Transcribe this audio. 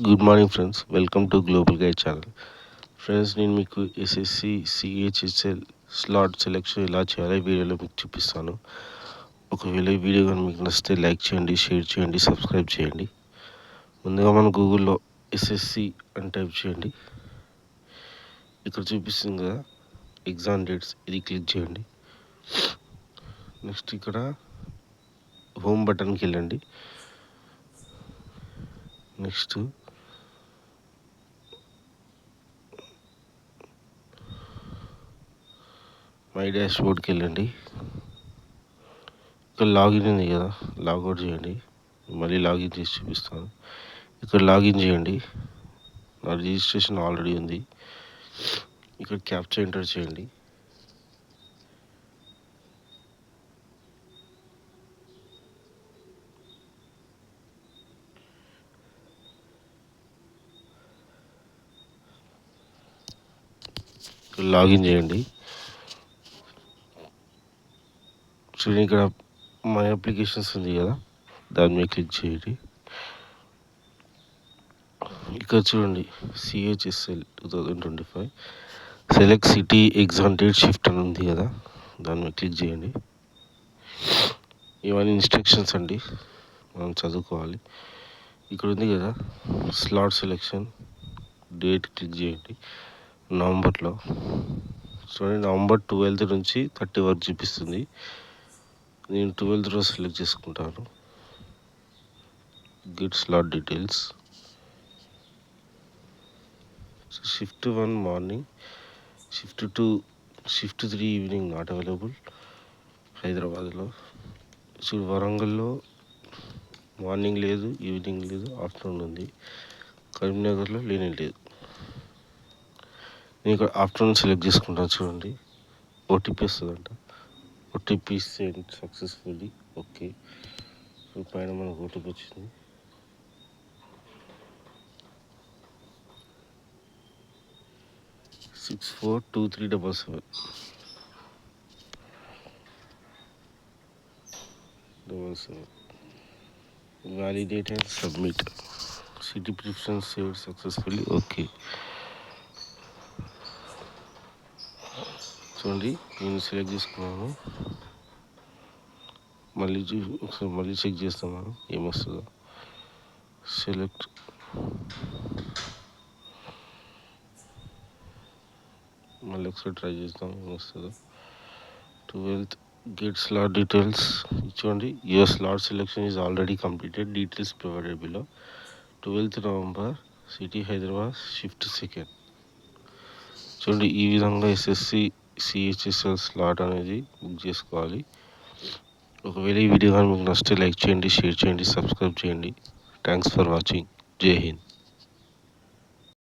Good morning friends, welcome to global guide channel. Friends, నేను మీకు SSC CHSL slot selection ఎలా చేయాలో ఈ వీడియోలో మీకు చూపిస్తాను. ఒకవేళ ఈ వీడియో కానీ మీకు నచ్చితే లైక్ చేయండి, షేర్ చేయండి, సబ్స్క్రైబ్ చేయండి. ముందుగా మన గూగుల్లో ఎస్ఎస్సి అని టైప్ చేయండి. ఇక్కడ చూపిస్తుంది కదా ఎగ్జామ్ డేట్స్, ఇది క్లిక్ చేయండి. నెక్స్ట్ ఇక్కడ హోమ్ బటన్కి వెళ్ళండి. నెక్స్ట్ మై డాష్ బోర్డ్కి వెళ్ళండి. ఇక్కడ లాగిన్ ఉంది కదా, లాగౌట్ చేయండి. మళ్ళీ లాగిన్ చేసి చూపిస్తాను. ఇక్కడ లాగిన్ చేయండి. నా రిజిస్ట్రేషన్ ఆల్రెడీ ఉంది. ఇక్కడ క్యాప్చా ఎంటర్ చేయండి. ఇక్కడ లాగిన్ చేయండి. చూడండి, ఇక్కడ మై అప్లికేషన్స్ ఉంది కదా, దాని మీద క్లిక్ చేయండి. ఇక్కడ చూడండి CHSL 2025 select city exam date shift అని ఉంది కదా, దాని మీద క్లిక్ చేయండి. ఇవన్నీ ఇన్స్ట్రక్షన్స్ అండి, మనం చదువుకోవాలి. ఇక్కడ ఉంది కదా స్లాట్ సెలెక్షన్ డేట్, క్లిక్ చేయండి. నవంబర్లో చూడండి, నవంబర్ 12 నుంచి 30 వరకు చూపిస్తుంది. నేను 12 రోజు సెలెక్ట్ చేసుకుంటాను. Get slot details. Shift 1 morning, shift 2, shift 3 evening not available. హైదరాబాద్లో చూడు, వరంగల్లో మార్నింగ్ లేదు, ఈవినింగ్ లేదు, ఆఫ్టర్నూన్ ఉంది. కరీంనగర్లో లేనే లేదు. నేను ఇక్కడ ఆఫ్టర్నూన్ సెలెక్ట్ చేసుకుంటాను. చూడండి, ఓటీపీ వస్తుందంట. OTP send successfully. ఓకే, పైన మనకు ఓటీపీ వచ్చింది. Six 42377. Validate and submit. City preference saved successfully. Okay, చూడండి నేను సెలెక్ట్ చేసుకున్నాను. ఒకసారి మళ్ళీ చెక్ చేస్తున్నాను ఏమొస్తుందో. సెలెక్ట్, మళ్ళీ ఒకసారి ట్రై చేద్దాం ఏమొస్తుందో. 12th get slot details. చూడండి, your slot selection is already completed, details provided below. 12th November, city Hyderabad, shift 2. చూడండి, ఈ విధంగా ఎస్ఎస్సి సిహెచ్ఎస్ఎల్ స్లాట్ అనేది బుక్ చేసుకోవాలి. ఒకవేళ ఈ వీడియో కానీ మీకు నచ్చితే లైక్ చేయండి, షేర్ చేయండి, సబ్స్క్రైబ్ చేయండి. Thanks for watching. జై హింద్.